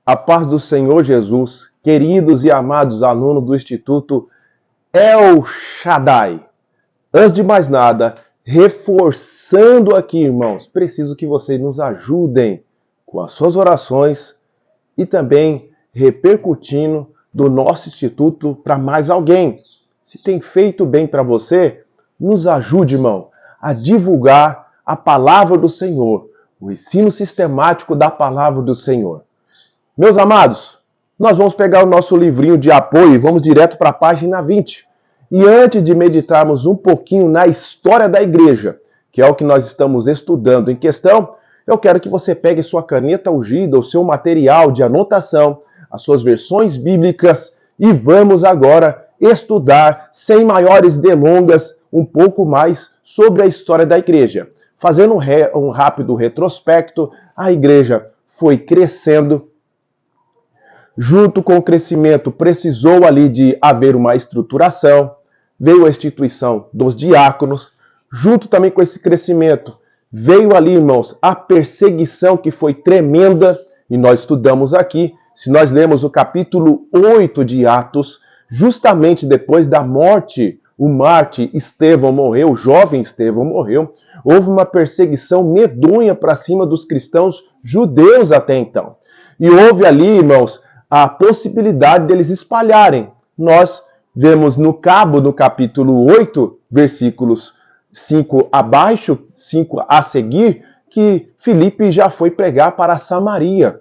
A paz do Senhor Jesus, queridos e amados alunos do Instituto El Shaddai. Antes de mais nada, reforçando aqui, irmãos, preciso que vocês nos ajudem com as suas orações e também repercutindo do nosso Instituto para mais alguém. Se tem feito bem para você, nos ajude, irmão, a divulgar a palavra do Senhor, o ensino sistemático da palavra do Senhor. Meus amados, nós vamos pegar o nosso livrinho de apoio e vamos direto para a página 20. E antes de meditarmos um pouquinho na história da igreja, que é o que nós estamos estudando em questão, eu quero que você pegue sua caneta ungida, o seu material de anotação, as suas versões bíblicas e vamos agora estudar, sem maiores delongas, um pouco mais sobre a história da igreja. Fazendo um rápido retrospecto, a igreja foi crescendo. Junto com o crescimento, precisou ali de haver uma estruturação, veio a instituição dos diáconos, junto também com esse crescimento, veio ali, irmãos, a perseguição que foi tremenda, e nós estudamos aqui, se nós lemos o capítulo 8 de Atos, justamente depois da morte, o mártir Estevão morreu, o jovem Estevão morreu, houve uma perseguição medonha para cima dos cristãos judeus até então. E houve ali, irmãos, a possibilidade deles espalharem. Nós vemos no capítulo 8, versículos 5 abaixo, 5 a seguir, que Filipe já foi pregar para Samaria.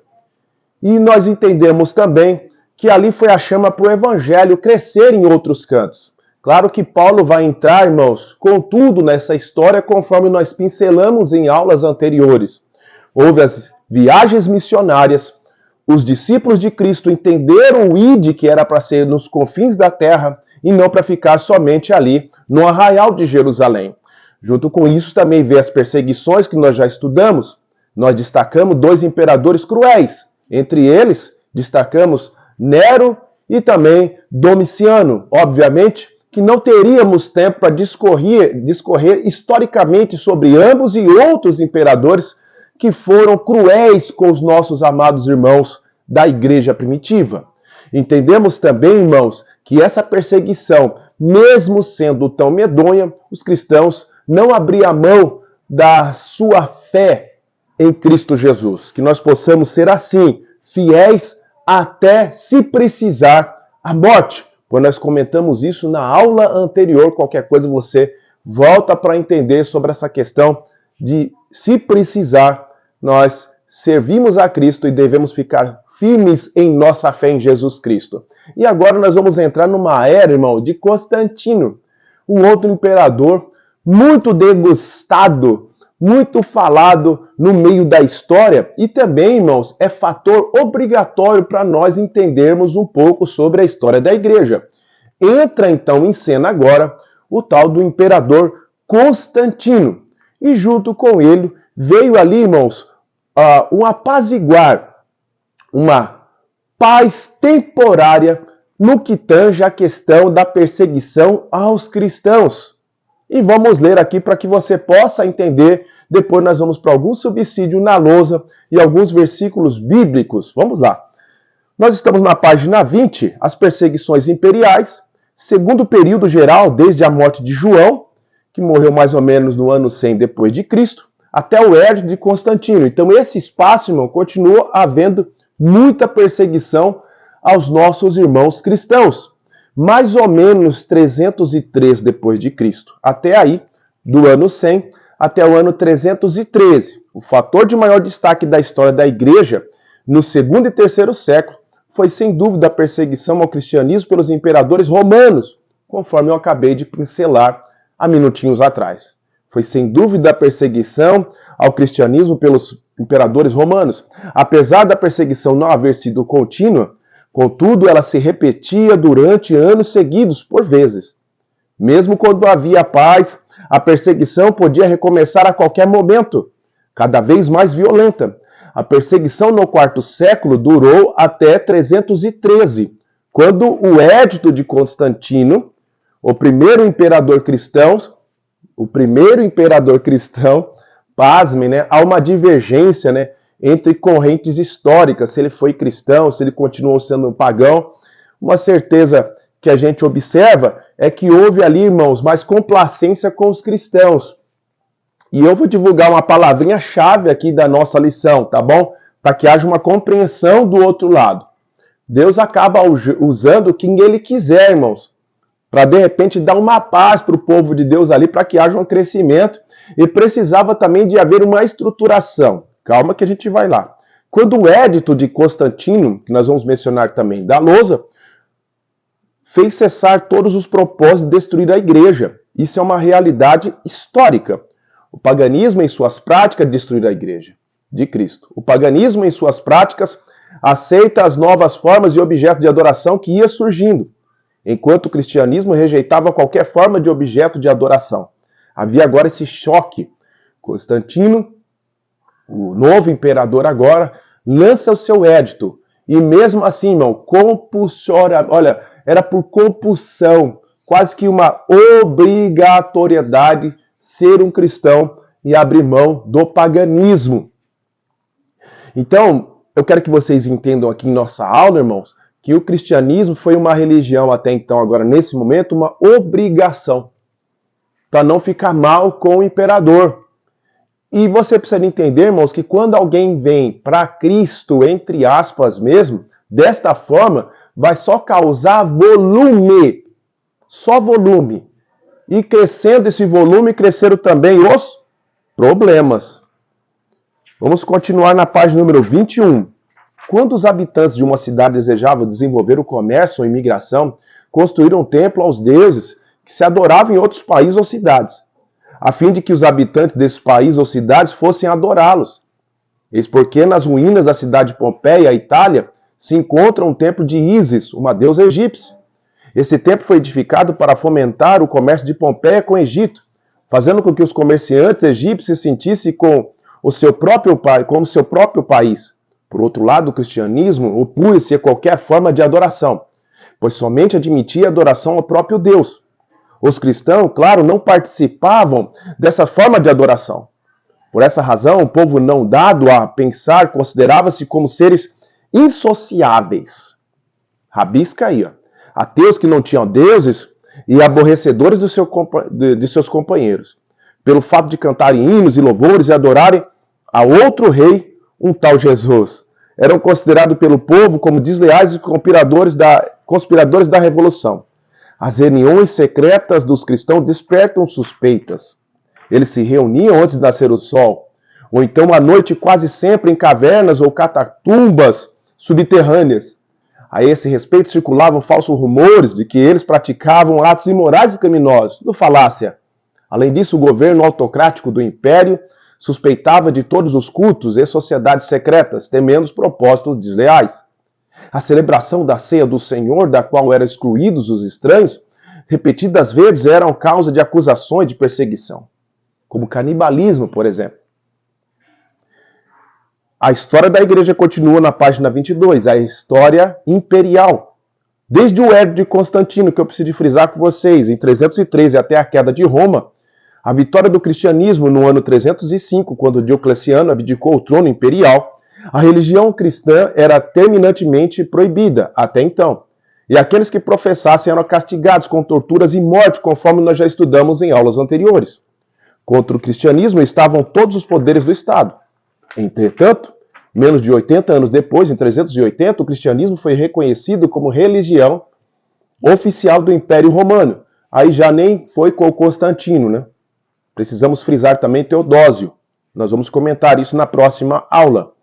E nós entendemos também que ali foi a chama para o evangelho crescer em outros cantos. Claro que Paulo vai entrar, irmãos, com tudo nessa história, conforme nós pincelamos em aulas anteriores. Houve as viagens missionárias. Os discípulos de Cristo entenderam o ide que era para ser nos confins da terra e não para ficar somente ali no arraial de Jerusalém. Junto com isso também vê as perseguições que nós já estudamos. Nós destacamos 2 imperadores cruéis. Entre eles, destacamos Nero e também Domiciano. Obviamente que não teríamos tempo para discorrer historicamente sobre ambos e outros imperadores que foram cruéis com os nossos amados irmãos da igreja primitiva. Entendemos também, irmãos, que essa perseguição, mesmo sendo tão medonha, os cristãos não abriam mão da sua fé em Cristo Jesus. Que nós possamos ser assim, fiéis até, se precisar, a morte. Quando nós comentamos isso na aula anterior, qualquer coisa você volta para entender sobre essa questão de, se precisar, nós servimos a Cristo e devemos ficar firmes em nossa fé em Jesus Cristo. E agora nós vamos entrar numa era, irmão, de Constantino, um outro imperador muito degustado, muito falado no meio da história e também, irmãos, é fator obrigatório para nós entendermos um pouco sobre a história da igreja. Entra então em cena agora o tal do imperador Constantino e junto com ele veio ali, irmãos, um apaziguar, uma paz temporária no que tange a questão da perseguição aos cristãos. E vamos ler aqui para que você possa entender. Depois nós vamos para algum subsídio na lousa e alguns versículos bíblicos. Vamos lá. Nós estamos na página 20, as perseguições imperiais, segundo período geral, desde a morte de João, que morreu mais ou menos no ano 100 depois de Cristo, até o Edito de Constantino. Então esse espaço, irmão, continua havendo muita perseguição aos nossos irmãos cristãos. Mais ou menos 303 depois de Cristo. Até aí, do ano 100 até o ano 313. O fator de maior destaque da história da igreja no segundo e terceiro século foi sem dúvida a perseguição ao cristianismo pelos imperadores romanos, conforme eu acabei de pincelar há minutinhos atrás. Foi sem dúvida a perseguição ao cristianismo pelos imperadores romanos. Apesar da perseguição não haver sido contínua, contudo, ela se repetia durante anos seguidos, por vezes. Mesmo quando havia paz, a perseguição podia recomeçar a qualquer momento, cada vez mais violenta. A perseguição no quarto século durou até 313, quando o Edito de Constantino, o primeiro imperador cristão, pasme, né, há uma divergência, né, entre correntes históricas, se ele foi cristão, se ele continuou sendo pagão. Uma certeza que a gente observa é que houve ali, irmãos, mais complacência com os cristãos. E eu vou divulgar uma palavrinha-chave aqui da nossa lição, tá bom? Para que haja uma compreensão do outro lado. Deus acaba usando quem ele quiser, irmãos, para de repente dar uma paz para o povo de Deus ali, para que haja um crescimento. E precisava também de haver uma estruturação. Calma que a gente vai lá. Quando o édito de Constantino, que nós vamos mencionar também, da lousa, fez cessar todos os propósitos de destruir a igreja. Isso é uma realidade histórica. O paganismo em suas práticas destruir a igreja de Cristo. O paganismo em suas práticas aceita as novas formas e objetos de adoração que ia surgindo, enquanto o cristianismo rejeitava qualquer forma de objeto de adoração. Havia agora esse choque. Constantino, o novo imperador agora, lança o seu édito. E mesmo assim, irmão, compulsória, olha, era por compulsão, quase que uma obrigatoriedade ser um cristão e abrir mão do paganismo. Então, eu quero que vocês entendam aqui em nossa aula, irmãos, que o cristianismo foi uma religião até então, agora nesse momento, uma obrigação, para não ficar mal com o imperador. E você precisa entender, irmãos, que quando alguém vem para Cristo, entre aspas mesmo, desta forma, vai só causar volume, só volume. E crescendo esse volume, cresceram também os problemas. Vamos continuar na página número 21. Quando os habitantes de uma cidade desejavam desenvolver o comércio ou imigração, construíram um templo aos deuses que se adoravam em outros países ou cidades, a fim de que os habitantes desses países ou cidades fossem adorá-los. Eis porque nas ruínas da cidade de Pompeia, Itália, se encontra um templo de Ísis, uma deusa egípcia. Esse templo foi edificado para fomentar o comércio de Pompeia com o Egito, fazendo com que os comerciantes egípcios se sentissem como seu próprio país. Por outro lado, o cristianismo opunha-se a qualquer forma de adoração, pois somente admitia a adoração ao próprio Deus. Os cristãos, claro, não participavam dessa forma de adoração. Por essa razão, o povo não dado a pensar considerava-se como seres insociáveis. Rabisca aí, ó. Ateus que não tinham deuses e aborrecedores de seus companheiros, pelo fato de cantarem hinos e louvores e adorarem a outro rei, um tal Jesus. Eram considerados pelo povo como desleais e conspiradores da revolução. As reuniões secretas dos cristãos despertam suspeitas. Eles se reuniam antes de nascer o sol, ou então à noite quase sempre em cavernas ou catatumbas subterrâneas. A esse respeito circulavam falsos rumores de que eles praticavam atos imorais e criminosos, do falácia. Além disso, o governo autocrático do império suspeitava de todos os cultos e sociedades secretas, temendo os propósitos desleais. A celebração da ceia do Senhor, da qual eram excluídos os estranhos, repetidas vezes eram causa de acusações de perseguição, como canibalismo, por exemplo. A história da igreja continua na página 22, a história imperial. Desde o édito de Constantino, que eu preciso frisar com vocês, em 313 até a queda de Roma, a vitória do cristianismo no ano 305, quando Diocleciano abdicou o trono imperial, a religião cristã era terminantemente proibida até então. E aqueles que professassem eram castigados com torturas e morte, conforme nós já estudamos em aulas anteriores. Contra o cristianismo estavam todos os poderes do Estado. Entretanto, menos de 80 anos depois, em 380, o cristianismo foi reconhecido como religião oficial do Império Romano. Aí já nem foi com Constantino, né? Precisamos frisar também Teodósio. Nós vamos comentar isso na próxima aula.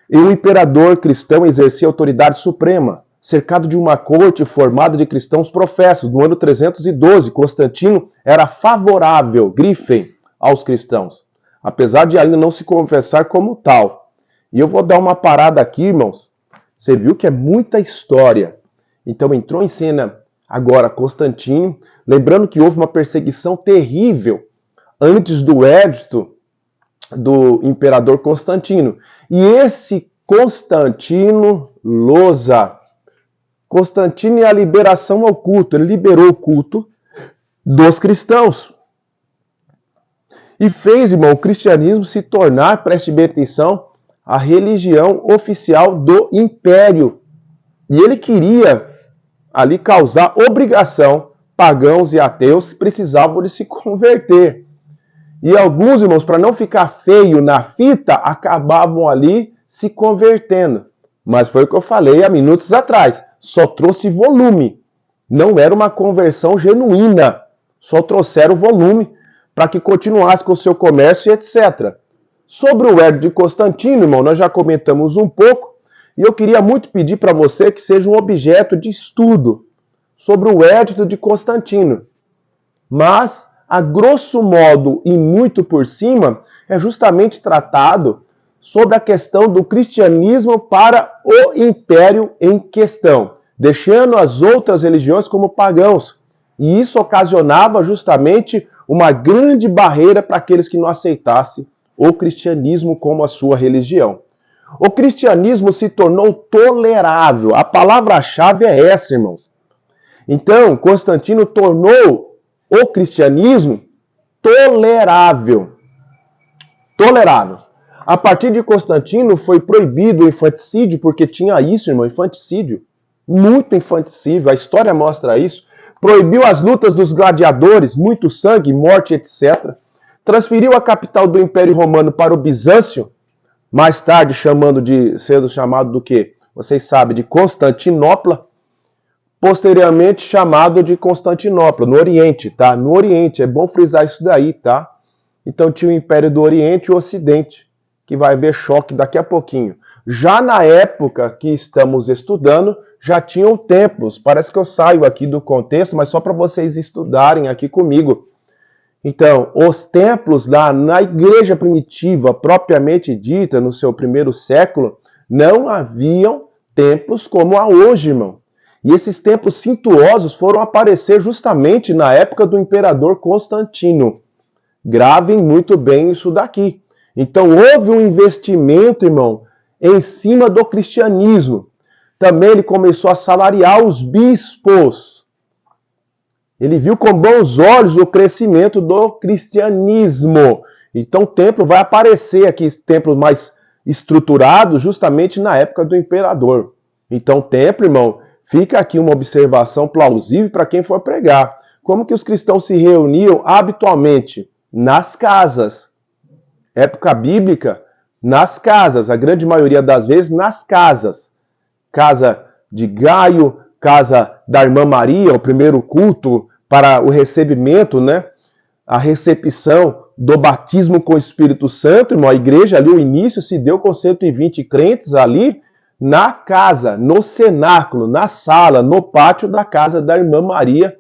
E o imperador cristão exercia autoridade suprema, cercado de uma corte formada de cristãos professos. No ano 312, Constantino era favorável, grifem, aos cristãos, apesar de ainda não se confessar como tal. E eu vou dar uma parada aqui, irmãos. Você viu que é muita história. Então entrou em cena agora Constantino, lembrando que houve uma perseguição terrível antes do édito do imperador Constantino. E esse Constantino lousa, Constantino é a liberação ao culto, ele liberou o culto dos cristãos. E fez, irmão, o cristianismo se tornar, preste bem atenção, a religião oficial do império. E ele queria ali causar obrigação pagãos e ateus que precisavam de se converter. E alguns, irmãos, para não ficar feio na fita, acabavam ali se convertendo. Mas foi o que eu falei há minutos atrás. Só trouxe volume. Não era uma conversão genuína. Só trouxeram volume para que continuasse com o seu comércio e etc. Sobre o Edito de Constantino, irmão, nós já comentamos um pouco. E eu queria muito pedir para você que seja um objeto de estudo sobre o Edito de Constantino. Mas, a grosso modo e muito por cima, é justamente tratado sobre a questão do cristianismo para o império em questão, deixando as outras religiões como pagãos. E isso ocasionava justamente uma grande barreira para aqueles que não aceitassem o cristianismo como a sua religião. O cristianismo se tornou tolerável. A palavra-chave é essa, irmãos. Então, Constantino tornou o cristianismo tolerável. Tolerável. A partir de Constantino foi proibido o infanticídio, porque tinha isso, irmão, infanticídio. Muito infanticídio, a história mostra isso. Proibiu as lutas dos gladiadores, muito sangue, morte, etc. Transferiu a capital do Império Romano para o Bizâncio, mais tarde sendo chamado do quê? Vocês sabem, de Constantinopla. Posteriormente chamado de Constantinopla, no Oriente, tá? No Oriente, é bom frisar isso daí, tá? Então tinha o Império do Oriente e o Ocidente, que vai haver choque daqui a pouquinho. Já na época que estamos estudando, já tinham templos. Parece que eu saio aqui do contexto, mas só para vocês estudarem aqui comigo. Então, os templos lá na igreja primitiva, propriamente dita, no seu primeiro século, não haviam templos como há hoje, irmão. E esses templos suntuosos foram aparecer justamente na época do imperador Constantino. Gravem muito bem isso daqui. Então, houve um investimento, irmão, em cima do cristianismo. Também ele começou a salariar os bispos. Ele viu com bons olhos o crescimento do cristianismo. Então, o templo vai aparecer aqui, templos mais estruturados, justamente na época do imperador. Então, o templo, irmão, fica aqui uma observação plausível para quem for pregar. Como que os cristãos se reuniam habitualmente? Nas casas. Época bíblica, nas casas. A grande maioria das vezes, nas casas. Casa de Gaio, casa da irmã Maria, o primeiro culto para o recebimento, né? A recepção do batismo com o Espírito Santo, irmão. A igreja ali, o início se deu com 120 crentes ali, na casa, no cenáculo, na sala, no pátio da casa da irmã Maria,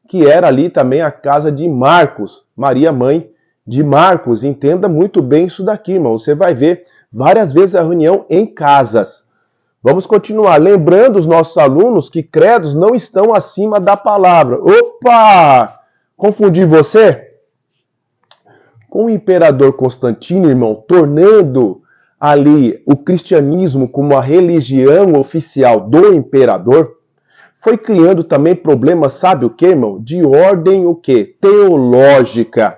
que era ali também a casa de Marcos, Maria, mãe de Marcos. Entenda muito bem isso daqui, irmão. Você vai ver várias vezes a reunião em casas. Vamos continuar. Lembrando os nossos alunos que credos não estão acima da palavra. Opa! Confundi você? Com o imperador Constantino, irmão, tornando ali o cristianismo como a religião oficial do imperador, foi criando também problemas, sabe o que, irmão? De ordem o quê? Teológica.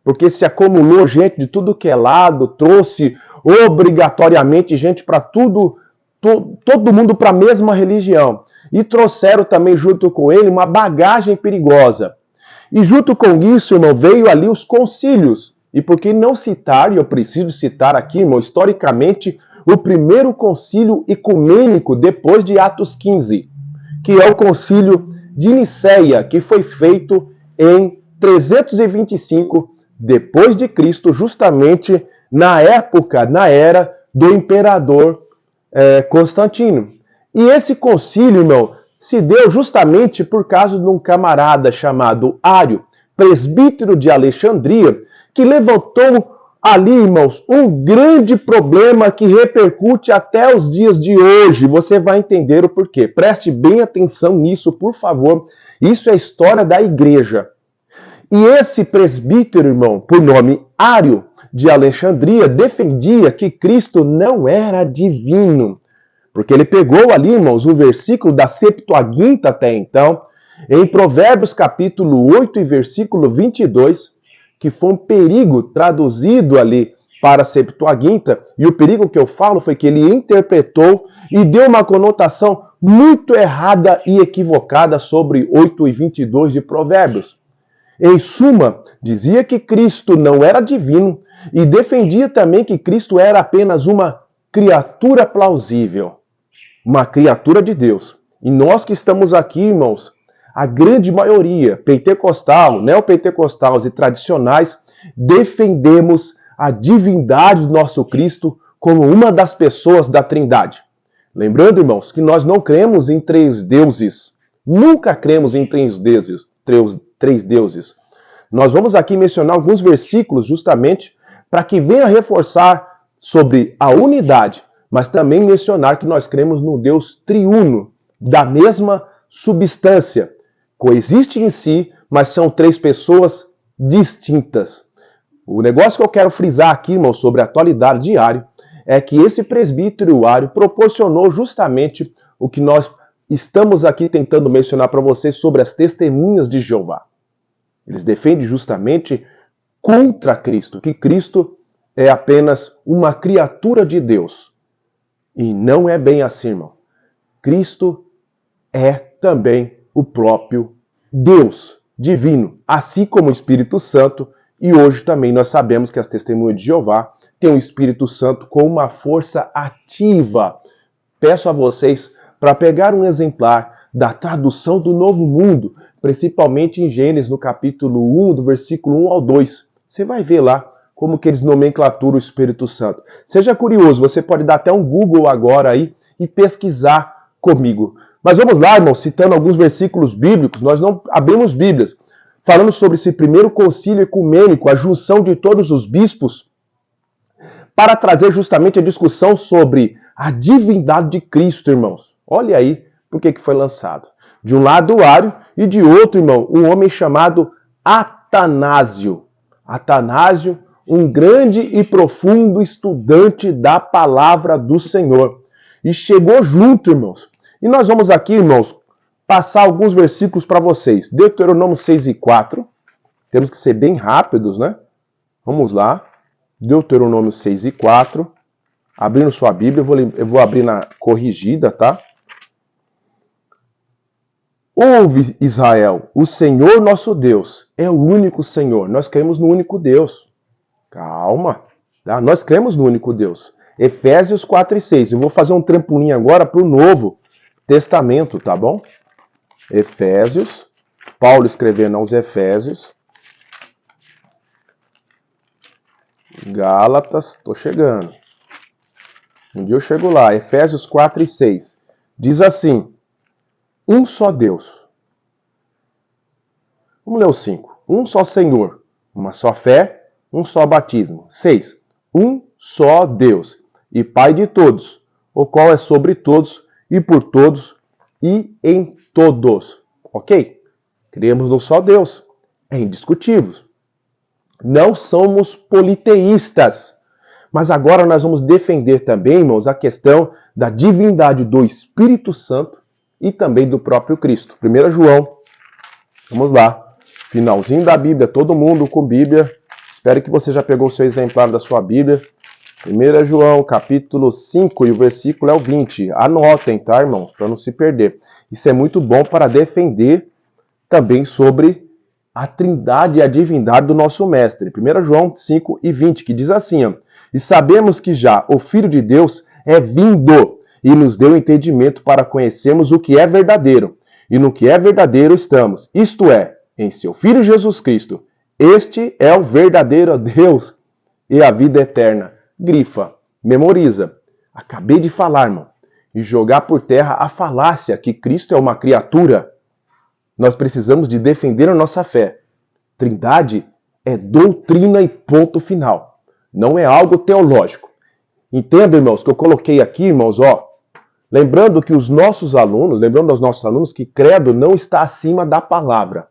Porque se acumulou gente de tudo que é lado, trouxe obrigatoriamente gente para tudo, todo mundo para a mesma religião. E trouxeram também junto com ele uma bagagem perigosa. E junto com isso, irmão, veio ali os concílios. E por que não citar, e eu preciso citar aqui, irmão, historicamente, o primeiro concílio ecumênico depois de Atos 15, que é o concílio de Niceia, que foi feito em 325 depois de Cristo, justamente na época, na era do imperador Constantino. E esse concílio, irmão, se deu justamente por causa de um camarada chamado Ário, presbítero de Alexandria, que levantou ali, irmãos, um grande problema que repercute até os dias de hoje. Você vai entender o porquê. Preste bem atenção nisso, por favor. Isso é a história da igreja. E esse presbítero, irmão, por nome Ário, de Alexandria, defendia que Cristo não era divino. Porque ele pegou ali, irmãos, o versículo da Septuaginta até então, em Provérbios capítulo 8 e versículo 22, que foi um perigo traduzido ali para a Septuaginta, e o perigo que eu falo foi que ele interpretou e deu uma conotação muito errada e equivocada sobre 8:22 de Provérbios. Em suma, dizia que Cristo não era divino e defendia também que Cristo era apenas uma criatura plausível, uma criatura de Deus. E nós que estamos aqui, irmãos, a grande maioria, pentecostal, neopentecostais e tradicionais, defendemos a divindade do nosso Cristo como uma das pessoas da Trindade. Lembrando, irmãos, que nós não cremos em três deuses. Nunca cremos em três deuses. Nós vamos aqui mencionar alguns versículos justamente para que venha reforçar sobre a unidade, mas também mencionar que nós cremos no Deus triuno, da mesma substância. Coexiste em si, mas são três pessoas distintas. O negócio que eu quero frisar aqui, irmão, sobre a atualidade de Ario, é que esse presbítero Ario proporcionou justamente o que nós estamos aqui tentando mencionar para vocês sobre as testemunhas de Jeová. Eles defendem justamente contra Cristo, que Cristo é apenas uma criatura de Deus. E não é bem assim, irmão. Cristo é também o próprio Deus divino, assim como o Espírito Santo. E hoje também nós sabemos que as testemunhas de Jeová têm o Espírito Santo com uma força ativa. Peço a vocês para pegar um exemplar da tradução do Novo Mundo, principalmente em Gênesis, no capítulo 1, do versículo 1 ao 2. Você vai ver lá como que eles nomenclaturam o Espírito Santo. Seja curioso, você pode dar até um Google agora aí e pesquisar comigo. Mas vamos lá, irmão, citando alguns versículos bíblicos, nós não abrimos Bíblias, falando sobre esse primeiro concílio ecumênico, a junção de todos os bispos, para trazer justamente a discussão sobre a divindade de Cristo, irmãos. Olha aí por que foi lançado. De um lado o Ario e de outro, irmão, um homem chamado Atanásio. Atanásio, um grande e profundo estudante da palavra do Senhor. E chegou junto, irmãos. E nós vamos aqui, irmãos, passar alguns versículos para vocês. Deuteronômio 6:4. Temos que ser bem rápidos, né? Vamos lá. Deuteronômio 6:4. Abrindo sua Bíblia, eu vou abrir na corrigida, tá? Ouve, Israel, o Senhor nosso Deus é o único Senhor. Nós cremos no único Deus. Calma, tá? Nós cremos no único Deus. Efésios 4:6. Eu vou fazer um trampolim agora para o Novo Testamento, tá bom? Efésios, Paulo escrevendo aos Efésios. Gálatas, tô chegando. Um dia eu chego lá. Efésios 4:6. Diz assim: um só Deus. Vamos ler o 5. Um só Senhor, uma só fé, um só batismo. 6. Um só Deus e Pai de todos, o qual é sobre todos e por todos e em todos. Ok? Cremos num só Deus. É indiscutível. Não somos politeístas. Mas agora nós vamos defender também, irmãos, a questão da divindade do Espírito Santo e também do próprio Cristo. 1 João, vamos lá. Finalzinho da Bíblia, todo mundo com Bíblia. Espero que você já pegou o seu exemplar da sua Bíblia. 1 João, capítulo 5, e o versículo é o 20. Anotem, tá, irmãos, para não se perder. Isso é muito bom para defender também sobre a trindade e a divindade do nosso mestre. 1 João 5 e 20, que diz assim, ó, e sabemos que já o Filho de Deus é vindo e nos deu entendimento para conhecermos o que é verdadeiro. E no que é verdadeiro estamos, isto é, em seu Filho Jesus Cristo. Este é o verdadeiro Deus e a vida eterna. Grifa, memoriza. Acabei de falar, irmão. E jogar por terra a falácia que Cristo é uma criatura. Nós precisamos de defender a nossa fé. Trindade é doutrina e ponto final. Não é algo teológico. Entenda, irmãos, que eu coloquei aqui, irmãos, ó. Lembrando que os nossos alunos, lembrando aos nossos alunos que credo não está acima da palavra.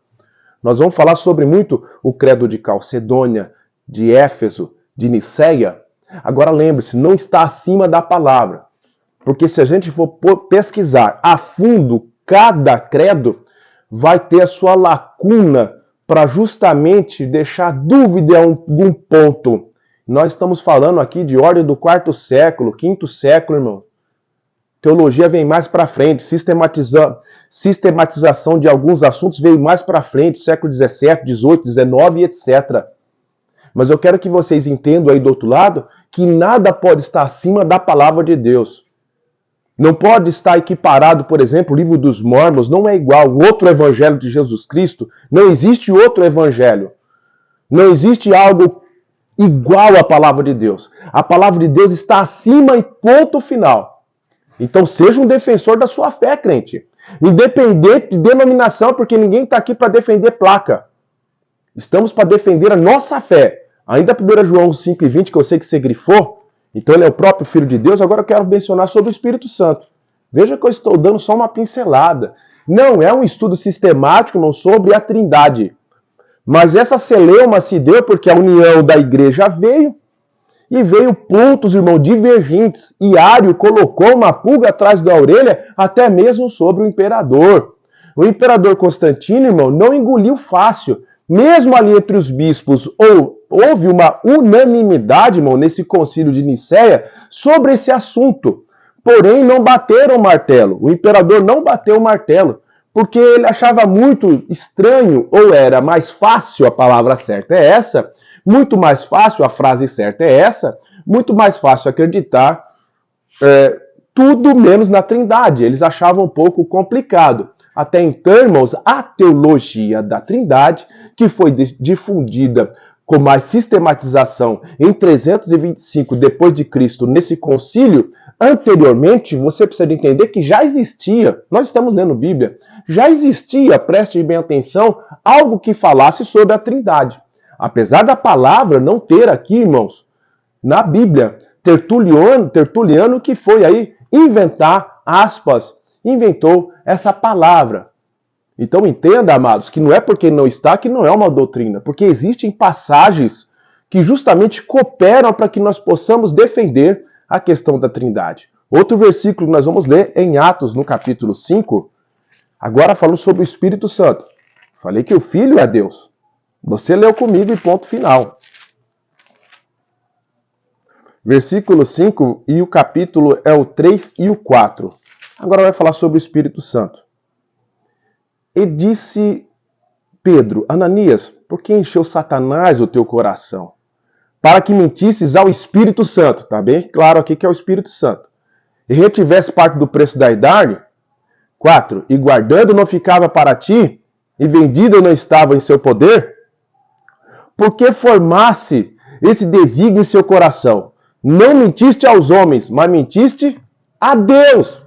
Nós vamos falar sobre muito o credo de Calcedônia, de Éfeso, de Niceia. Agora lembre-se, não está acima da palavra. Porque se a gente for pesquisar a fundo cada credo, vai ter a sua lacuna para justamente deixar dúvida em algum ponto. Nós estamos falando aqui de ordem do 4º século, 5º século, irmão. Teologia vem mais para frente, sistematização de alguns assuntos veio mais para frente, século 17, 18, 19 e etc. Mas eu quero que vocês entendam aí do outro lado que nada pode estar acima da palavra de Deus. Não pode estar equiparado, por exemplo, o livro dos Mormons não é igual ao outro evangelho de Jesus Cristo. Não existe outro evangelho. Não existe algo igual à palavra de Deus. A palavra de Deus está acima e ponto final. Então seja um defensor da sua fé, crente. Independente de denominação, porque ninguém está aqui para defender placa. Estamos para defender a nossa fé. Ainda 1 João 5,20, que eu sei que você grifou, então ele é o próprio Filho de Deus. Agora eu quero mencionar sobre o Espírito Santo. Veja que eu estou dando só uma pincelada. Não é um estudo sistemático, irmão, sobre a Trindade. Mas essa celeuma se deu porque a união da igreja veio, e veio pontos, irmão, divergentes. E Ário colocou uma pulga atrás da orelha, até mesmo sobre o imperador. O imperador Constantino, irmão, não engoliu fácil. Mesmo ali entre os bispos, houve uma unanimidade, irmão, nesse concílio de Nicéia, sobre esse assunto. Porém, não bateram o martelo. O imperador não bateu o martelo, porque ele achava muito estranho, ou era mais fácil, a palavra certa é essa, muito mais fácil, a frase certa é essa, muito mais fácil acreditar tudo menos na Trindade. Eles achavam um pouco complicado. Até então, irmãos, a teologia da Trindade, que foi difundida com mais sistematização em 325 depois de Cristo nesse concílio, anteriormente, você precisa entender que já existia, nós estamos lendo Bíblia, já existia, preste bem atenção, algo que falasse sobre a Trindade. Apesar da palavra não ter aqui, irmãos, na Bíblia, Tertuliano que foi aí inventar, aspas, inventou essa palavra. Então entenda, amados, que não é porque não está que não é uma doutrina, porque existem passagens que justamente cooperam para que nós possamos defender a questão da Trindade. Outro versículo que nós vamos ler em Atos, no capítulo 5, agora falando sobre o Espírito Santo. Falei que o Filho é Deus. Você leu comigo e ponto final. Versículo 5 e o capítulo é o 3 e o 4. Agora vai falar sobre o Espírito Santo. E disse Pedro, Ananias, por que encheu Satanás o teu coração? Para que mentisses ao Espírito Santo, tá bem claro aqui que é o Espírito Santo. E retivesse parte do preço da idade. 4. E guardando não ficava para ti, e vendido não estava em seu poder? Porque formasse esse desígnio em seu coração. Não mentiste aos homens, mas mentiste a Deus.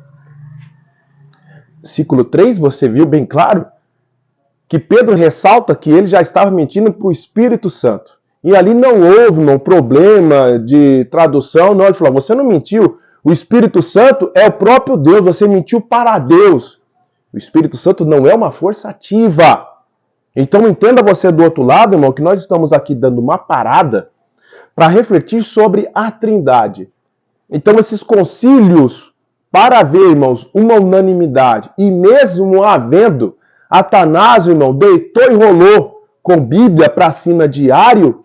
Versículo 3, você viu bem claro que Pedro ressalta que ele já estava mentindo para o Espírito Santo. E ali não houve um problema de tradução, não. Ele falou, você não mentiu, o Espírito Santo é o próprio Deus, você mentiu para Deus. O Espírito Santo não é uma força ativa. Então entenda você do outro lado, irmão, que nós estamos aqui dando uma parada para refletir sobre a Trindade. Então esses concílios, para haver, irmãos, uma unanimidade, e mesmo havendo, Atanásio, irmão, deitou e rolou com Bíblia para cima diário,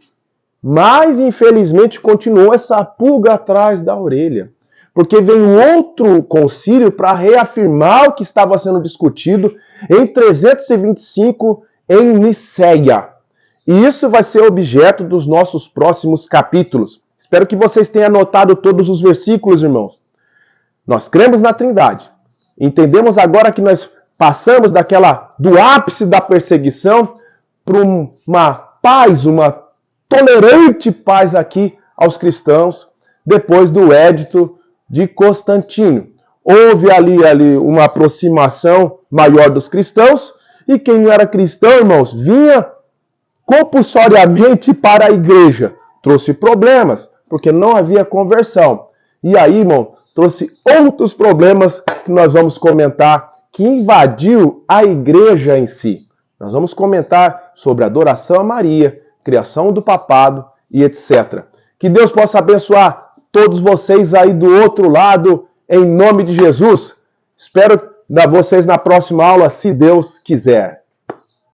mas infelizmente continuou essa pulga atrás da orelha. Porque veio outro concílio para reafirmar o que estava sendo discutido em 325 em Nicéia. E isso vai ser objeto dos nossos próximos capítulos. Espero que vocês tenham anotado todos os versículos, irmãos. Nós cremos na Trindade. Entendemos agora que nós passamos do ápice da perseguição para uma paz, uma tolerante paz aqui aos cristãos, depois do Édito de Constantino. Houve ali uma aproximação maior dos cristãos, e quem não era cristão, irmãos, vinha compulsoriamente para a igreja. Trouxe problemas, porque não havia conversão. E aí, irmão, trouxe outros problemas que nós vamos comentar, que invadiu a igreja em si. Nós vamos comentar sobre adoração a Maria, criação do papado e etc. Que Deus possa abençoar todos vocês aí do outro lado, em nome de Jesus. Espero vocês na próxima aula, se Deus quiser.